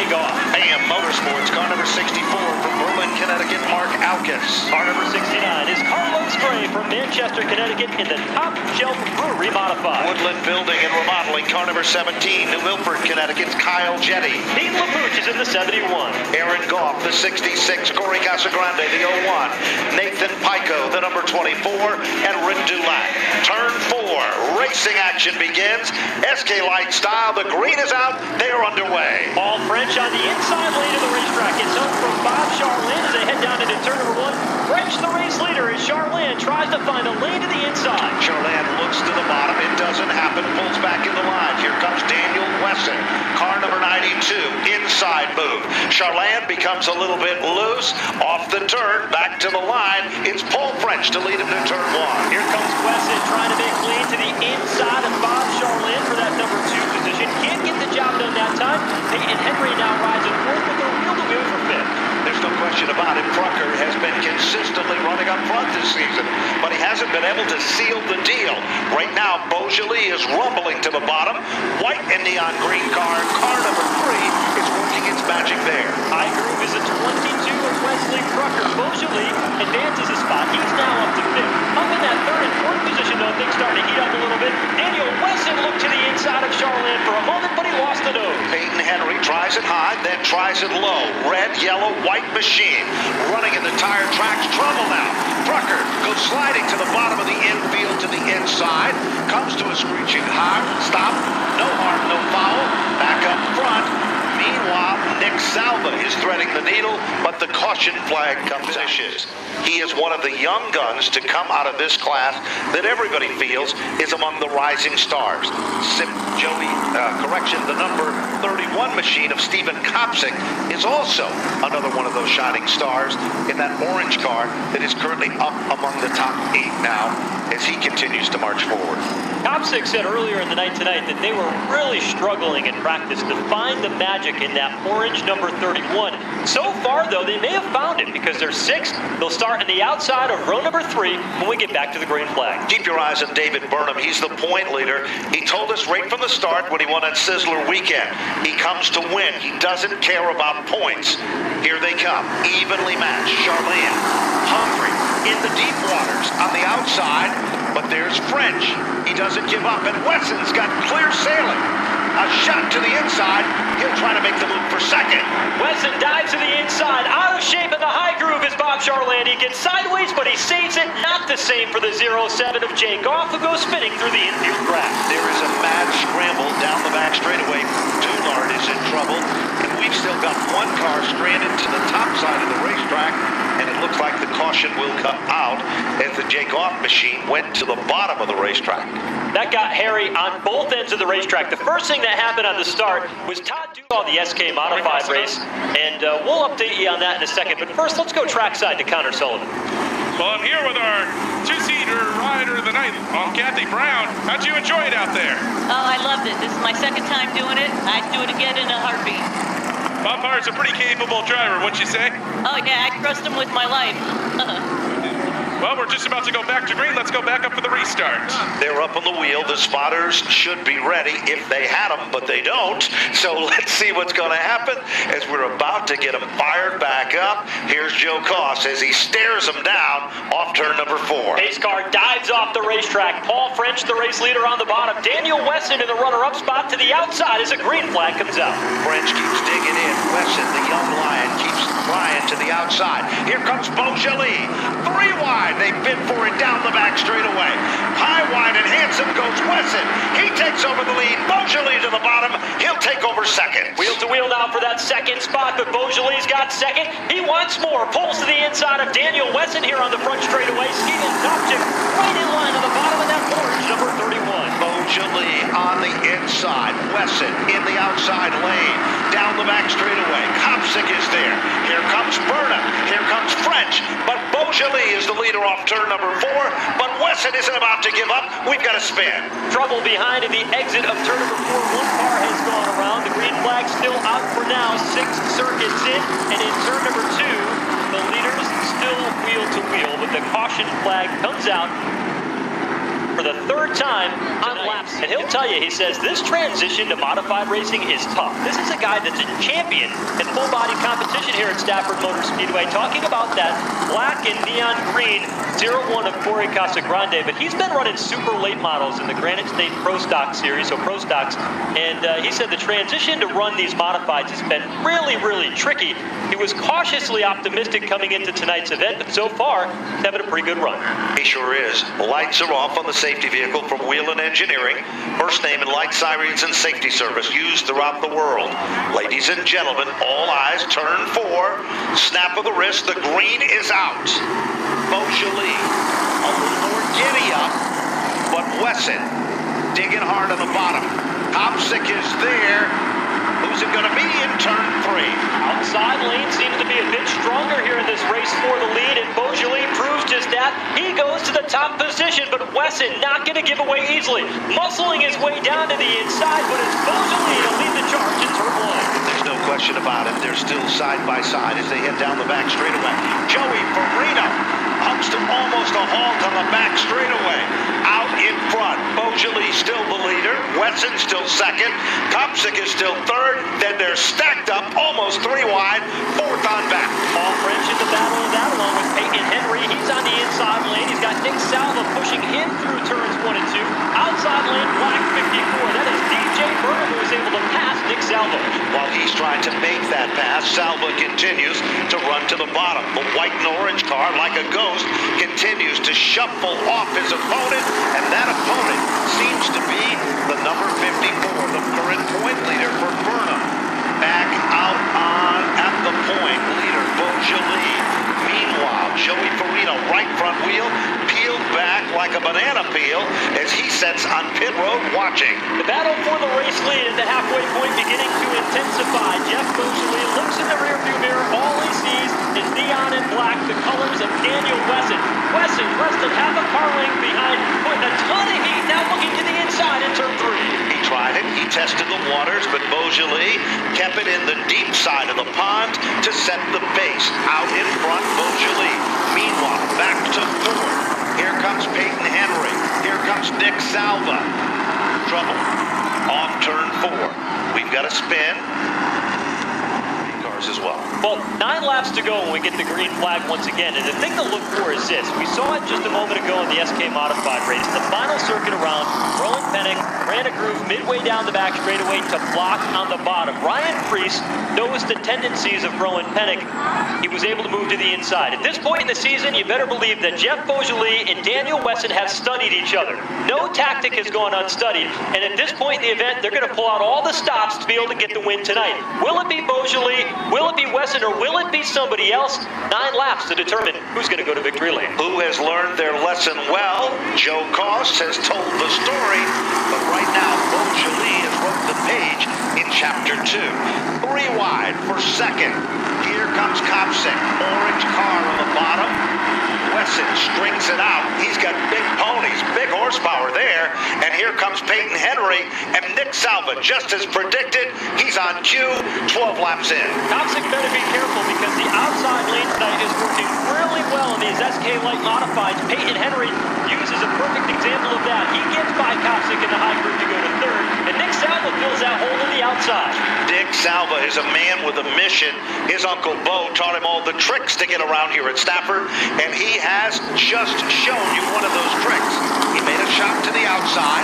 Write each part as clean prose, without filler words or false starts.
Goff. AM Motorsports, car number 64 from Berlin, Connecticut, Mark Alkes. Car number 69 is Carlos Gray from Manchester, Connecticut in the Top Shelf Brewery Modified. Woodland Building and Remodeling, car number 17, New Milford, Connecticut's Kyle Jetty. Pete LaPooch is in the 71. Aaron Goff, the 66, Corey Casagrande, the 01, Nathan Pico, the number 24, and Rick Dulac. Turn 4, racing action begins. SK Light style, the green is out, they are underway. Paul French on the inside lane of the racetrack. It's up from Bob Charlin as they head down into turn number 1. French, the race leader, as Charlin tries to find a lane to the inside. Charlin looks to the bottom, it doesn't happen, pulls back in the line. Here comes Daniel Wesson, car number 92, inside move. Charlin becomes a little bit loose, off the turn, back to the line. It's Paul French to lead him to turn 1. Here comes Wesson trying to make lead to the inside of Bob Charlin for that number 2 position. Can't get the job done that time. Peyton Henry now rides in 4th with a wheel-to-wheel for 5th. There's no question about it. Trucker has been consistently running up front this season, but he hasn't been able to seal the deal. Right now, Beaujolais is rumbling to the bottom. White and neon green car number 3, is working its magic there. High Groove is a 22 of Wesley Trucker. Beaujolais advances a spot. He's now up to 5th. Up in that 3rd and 4th position, though, things starting to heat up a little bit. Daniel Wesson looked to the inside of Charlin for a moment, but he lost the nose. Peyton Henry tries it high, then tries it low. Red, yellow, white machine. Running in the tire tracks. Trouble now. Trucker goes sliding to the bottom of the infield to the inside. Comes to a screeching halt. Stop. No harm, no foul. Back up front. Meanwhile, Nick Salva is threading the needle, but the caution flag comes out. He is one of the young guns to come out of this class that everybody feels is among the rising stars. The number 31 machine of Stephen Kopsick is also another one of those shining stars in that orange car that is currently up among the top 8 now as he continues to march forward. Kopsick said earlier in the night tonight that they were really struggling in practice to find the magic in that orange number 31. So far, though, they may have found it because they're 6th. They'll start on the outside of row number 3 when we get back to the green flag. Keep your eyes on David Burnham. He's the point leader. He told us right from the start when he won at Sizzler Weekend, he comes to win. He doesn't care about points. Here they come, evenly matched. Charlin, Humphrey in the deep waters on the outside, but there's French. He doesn't give up, and Wesson's got clear sailing. A shot to the inside. He'll try to make the move for 2nd. Wesson dives to the inside. Out of shape in the high groove is Bob Charlin. He gets sideways, but he saves it. Not the same for the 07 of Jay Goff, who goes spinning through the infield grass. There is a mad scramble down the back straightaway. Doulard is in trouble, and we've still got one car stranded to the top side of the racetrack, and it looks like the caution will come out as the Jay Goff machine went to the bottom of the racetrack. That got hairy on both ends of the racetrack. The first thing that happened on the start was Todd Duval, the SK Modified race, and we'll update you on that in a second. But first, let's go trackside to Connor Sullivan. Well, I'm here with our 2-seater rider of the night, Kathy Brown. How'd you enjoy it out there? Oh, I loved it. This is my 2nd time doing it. I'd do it again in a heartbeat. Bob Hart's a pretty capable driver, what'd you say? Oh, yeah, I trust him with my life. Well, we're just about to go back to green. Let's go back up for the restart. They're up on the wheel. The spotters should be ready if they had them, but they don't. So let's see what's going to happen as we're about to get them fired back up. Here's Joe Koss as he stares them down off turn number 4. Pace car dives off the racetrack. Paul French, the race leader, on the bottom. Daniel Wesson in the runner-up spot to the outside as a green flag comes out. French keeps digging in. Wesson, the young lion, keeps flying to the outside. Here comes Beaujolais. 3 wide. They bid for it down the back straightaway. High, wide, and handsome goes Wesson. He takes over the lead. Beaujolais to the bottom. He'll take over 2nd. Wheel to wheel now for that 2nd spot, but Beaujolais got 2nd. He wants more. Pulls to the inside of Daniel Wesson here on the front straightaway. Steven Kopsick right in line on the bottom of that orange number 31. Beaujolais on the inside. Wesson in the outside lane. Down the back straightaway. Kopsick is there. Here comes Burnham. Here comes French. But Beaujolais is the leader off turn number 4. But Wesson isn't about to give up. We've got to spin. Trouble behind in the exit of turn number 4. One car has gone around. The green flag still out for now. 6 circuits in. And in turn number 2, the leaders still wheel to wheel. But the caution flag comes out for the 3rd time on laps. And he'll tell you, he says, this transition to modified racing is tough. This is a guy that's a champion in full-body competition here at Stafford Motor Speedway. Talking about that black and neon green 01 of Corey Casagrande, but he's been running super late models in the Granite State Pro Stock Series, so Pro Stocks, and he said the transition to run these modifieds has been really, really tricky. He was cautiously optimistic coming into tonight's event, but so far, he's having a pretty good run. He sure is. Lights are off on the safety vehicle from Wheelan Engineering. First name in light sirens and safety service used throughout the world. Ladies and gentlemen, all eyes, turn 4. Snap of the wrist, the green is out. Beaujolais, a little more giddy up, but Wesson digging hard on the bottom. Kopsick is there. Who's it going to be in turn 3? Outside lane seems to be a bit stronger here in this race for the lead, and Beaujolais proves just that. He goes to the top position, but Wesson not going to give away easily. Muscling his way down to the inside, but it's Beaujolais to lead the charge in turn 1. There's no question about it. They're still side by side as they head down the back straightaway. Joey Farina comes to almost a halt on the back straightaway. Out in front, Beaujolais still the leader. Wesson still second. Kopsick is still third. Then they're stacked up, almost 3 wide. Fourth on back. Paul French in the battle of that, along with Peyton Henry. He's on the inside lane. He's got Nick Salva pushing him through turns 1 and 2. Outside lane, black 54. That is DJ Burnham, who was able to pass Nick Salva. While he's trying to make that pass, Salva continues to run to the bottom. The white and orange car, like a ghost, continues to shuffle off his opponent, and that opponent seems to be the number 54, the current point leader for Burnham. Back out on at the point, leader Beaujolais. Meanwhile, Joey Farina, right front wheel, peeled back like a banana peel as he sets on pit road watching. The battle for the race lead at the halfway point beginning to intensify. Jeff Beaujolais looks in the rearview mirror. All he sees is neon and black, the colors of Daniel Wesson. Wesson less than half a car length behind, putting a ton of heat, now looking to the inside in turn 3. He tried it, he tested the waters, but Beaujolais kept it in the deep side of the pond to set the pace. Out in front, Beaujolais. Meanwhile, back to 4th. Here comes Peyton Henry. Here comes Nick Salva. Trouble. Off turn 4. We've got a spin. Cars as well. Well, 9 laps to go when we get the green flag once again. And the thing to look for is this. We saw it just a moment ago in the SK Modified race. The final circuit around, Rowan Pennick ran a groove midway down the back straightaway to block on the bottom. Ryan Priest knows the tendencies of Rowan Pennick. He was able to move to the inside. At this point in the season, you better believe that Jeff Beaujolais and Daniel Wesson have studied each other. No tactic has gone unstudied. And at this point in the event, they're going to pull out all the stops to be able to get the win tonight. Will it be Beaujolais? Will it be Wesson? Or will it be somebody else? 9 laps to determine who's going to go to victory lane. Who has learned their lesson well? Joe Cost has told the story, but right now Beaujolais has wrote the page in chapter 2. 3 wide for second. Here comes Kopsick. Orange car on the bottom. Wesson strings it out. He's got big ponies, big horsepower there. And here comes Peyton Henry and Nick Salva. Just as predicted, he's on cue, 12 laps in. Kopsick better be careful because the outside lane tonight is working really well in these SK Light Modifieds. Peyton Henry uses a perfect example of that. He gets by Kopsick in the high group to go to 3rd. And Nick Salva fills that hole to the outside. Nick Salva is a man with a mission. His Uncle Bo taught him all the tricks to get around here at Stafford, and he has just shown you one of those tricks. He made a shot to the outside.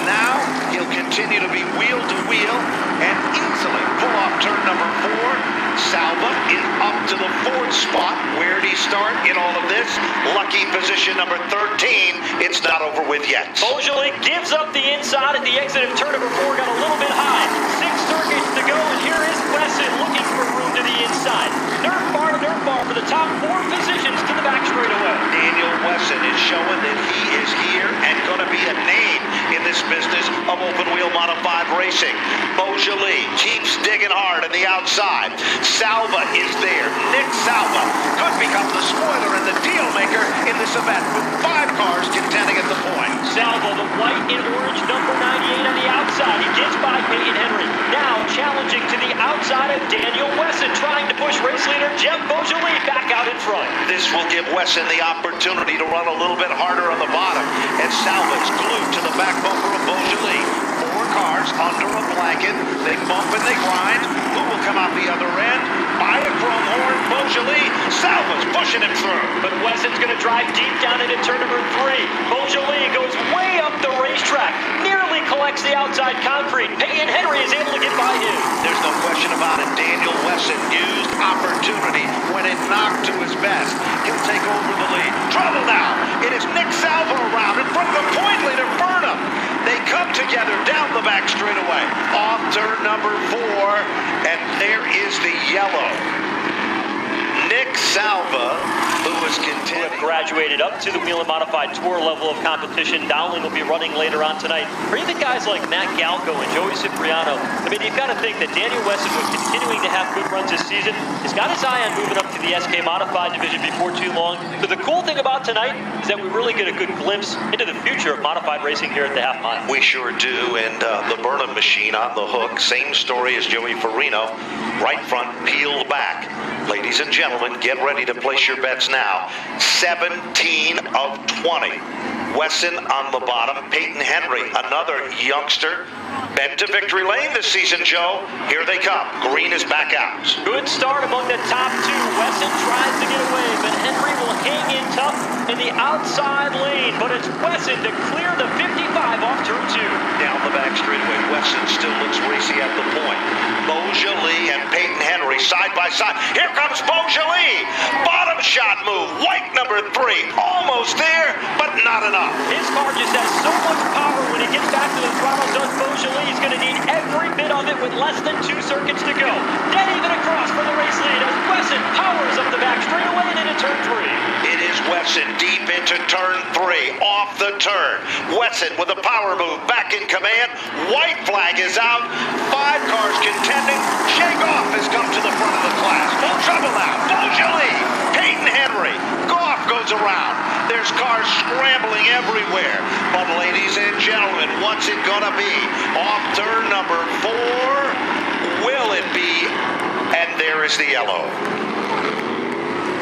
Now he'll continue to be wheel to wheel and easily pull off turn number 4. Salva is up to the 4th spot. Where did he start in all of this? Lucky position number 13. It's not over with yet. Beaujolais gives up the inside at the exit of turn number 4. Got a little bit high. 6 circuits to go, and here is Wesson looking for room to the inside. Nerf bar for the top 4 positions to the back straightaway. Daniel Wesson is showing that he is here and going to be a name in this business of open wheel modified racing. Beaujolais keeps digging hard at in the outside. Salva is there. Nick Salva could become the spoiler and the deal maker in this event with 5 cars contending at the point. Salvo, the white and orange number 98 on the outside. He gets by Peyton Henry. Now challenging to the outside of Daniel Wesson, trying to push race leader Jeff Beaujolais back out in front. This will give Wesson the opportunity to run a little bit harder on the bottom. And Salva's glued to the back bumper of Beaujolais. 4 cars under a blanket. They bump and they grind. Who will come out the other end? By a chrome horn, Beaujolais. Salva's pushing him through. But Wesson's going to drive deep down into turn number 3. Beaujolais goes way up the racetrack. Nearly collects the outside concrete. Peyton Henry is able to get by him. There's no question about it. Daniel Wesson used opportunity when it knocked to his best. He'll take over the lead. Trouble now. It is Nick Salva around in front of the point leader, Burnham. They come together down the back straightaway. Off turn number 4, and there is the yellow. Nick Salva, who was contending. Graduated up to the Whelen Modified Tour level of competition. Dowling will be running later on tonight. Or even guys like Matt Galco and Joey Cipriano. I mean, you've got to think that Daniel Wesson, who's continuing to have good runs this season, has got his eye on moving up to the SK Modified division before too long. So the cool thing about tonight is that we really get a good glimpse into the future of modified racing here at the half mile. We sure do, and the Burnham machine on the hook. Same story as Joey Farino. Right front, peeled back. Ladies and gentlemen, get ready to place your bets now. 17 of 20. Wesson on the bottom. Peyton Henry, another youngster. Been to victory lane this season, Joe. Here they come. Green is back out. Good start among the top 2. Wesson tries to get away, but Henry will hang in tough in the outside lane. But it's Wesson to clear the 55 off turn 2. Down the back straightaway, Wesson still looks racy at the point. Beaujolais and Peyton Henry side by side. Here comes Beaujolais. Bottom shot move. White number 3. Almost there, but not enough. His car just has so much power when he gets back to the throttle. Does Beaujolais. He's going to need every bit of it with less than 2 circuits to go. Dead even across for the race lead as Wesson powers up the back straightaway and into turn 3. It is Wesson deep into turn 3. Off the turn. Wesson with a power move back in command. White flag is out. 5 cars contending. Jay Goff has come to the front of the class. No trouble now. Beaujolais. Peyton Henry. Goff goes around. There's cars scrambling everywhere. But ladies and gentlemen, what's it gonna be? Off turn number 4. Will it be? And there is the yellow.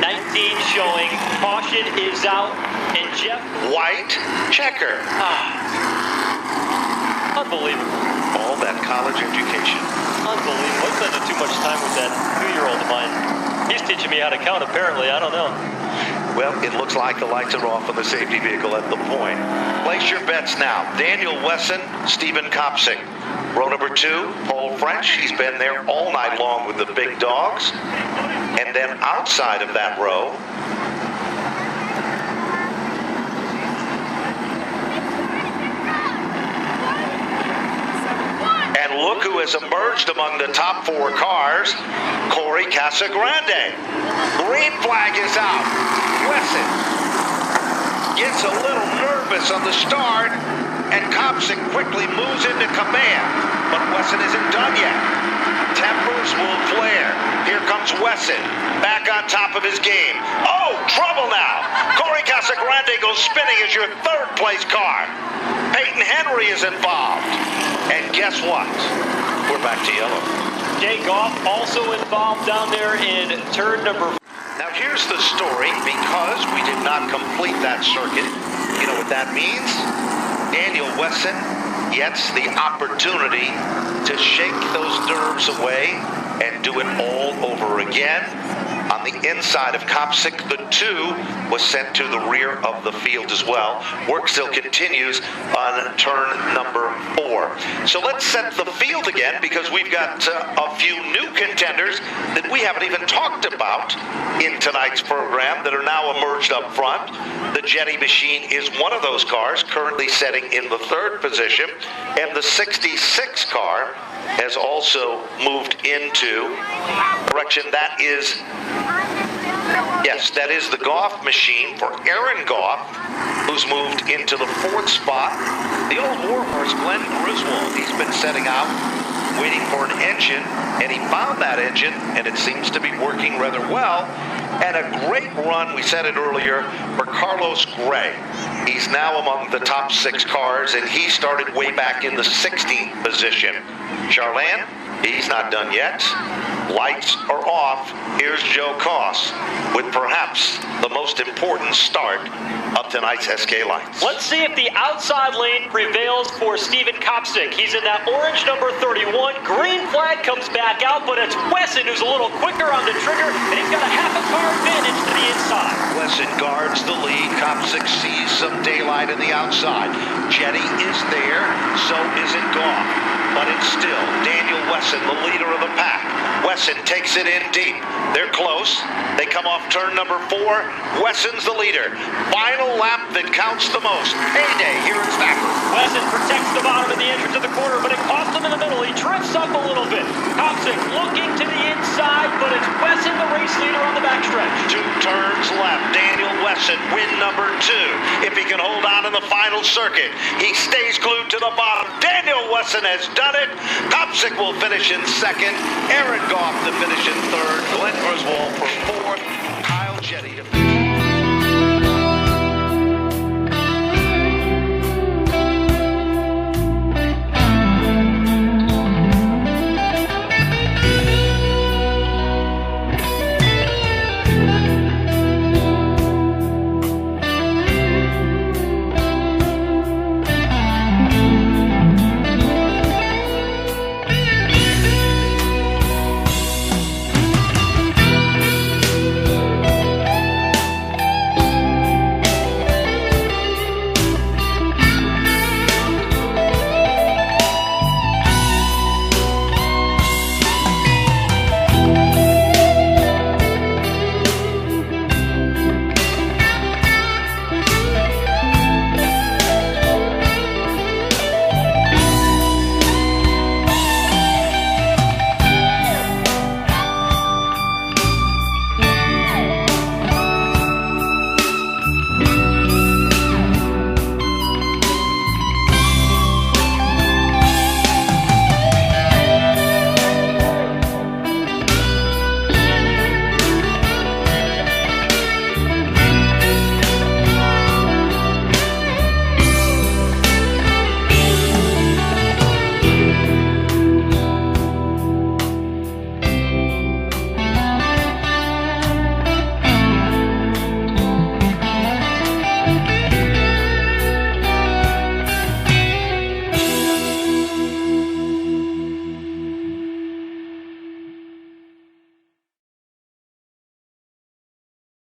19 showing. Caution is out. And Jeff. White checker. Unbelievable. All that college education. Unbelievable. I'm spending too much time with that 2-year-old of mine. He's teaching me how to count, apparently. I don't know. Well, it looks like the lights are off on the safety vehicle at the point. Place your bets now. Daniel Wesson, Stephen Kopsik. Row number 2, Paul French. He's been there all night long with the big dogs. And then outside of that row, and look who has emerged among the top 4 cars, Corey Casagrande. Green flag is out. Wesson gets a little nervous on the start, and Kopsik quickly moves into command. But Wesson isn't done yet. Tempers will flare. Here comes Wesson, back on top of his game. Oh, trouble now. Corey Casagrande goes spinning as your 3rd place car. Peyton Henry is involved. And guess what? We're back to yellow. Jay Goff also involved down there in turn number 4. Now here's the story. Because we did not complete that circuit, you know what that means? Daniel Wesson gets the opportunity to shake those nerves away and do it all over again. On the inside of Kopsik, the 2 was sent to the rear of the field as well. Work still continues on turn number 4. So let's set the field again, because we've got a few new contenders that we haven't even talked about in tonight's program that are now emerged up front. The Jetty machine is one of those cars, currently setting in the 3rd position, and the 66 car has also moved into correction. That is, yes, that is the Goff machine for Aaron Goff, who's moved into the 4th spot. The old warhorse, Glenn Griswold, he's been setting out waiting for an engine, and he found that engine, and it seems to be working rather well. And a great run, we said it earlier, for Carlos Gray. He's now among the top 6 cars, and he started way back in the 16th position. Charlene, he's not done yet. Lights are off. Here's Joe Koss with perhaps the most important start of tonight's SK Lights. Let's see if the outside lane prevails for Steven Kopsik. He's in that orange number 31. Green flag comes back out, but it's Wesson who's a little quicker on the trigger, and he's got a half a car advantage to the inside. Wesson guards the lead. Kopsik sees some daylight in the outside. Jetty is there, so isn't Goff. But it's still Daniel Wesson, the leader of the pack. Wesson takes it in deep. They're close. They come off turn number 4. Wesson's the leader. Final lap that counts the most. Payday here at Stafford. Wesson protects the bottom of the entrance of the corner, but it costs him in the middle. He drifts up a little bit. Kopsik looking to the inside, but it's Wesson, the race leader, on the backstretch. 2 turns left. Daniel Wesson, win number 2. If he can hold on in the final circuit, he stays glued to the bottom. Daniel Wesson has done it. Kopsik will finish in 2nd. Aaron Goff to finish in 3rd. Glenn Griswold for 4th. Kyle Jetty to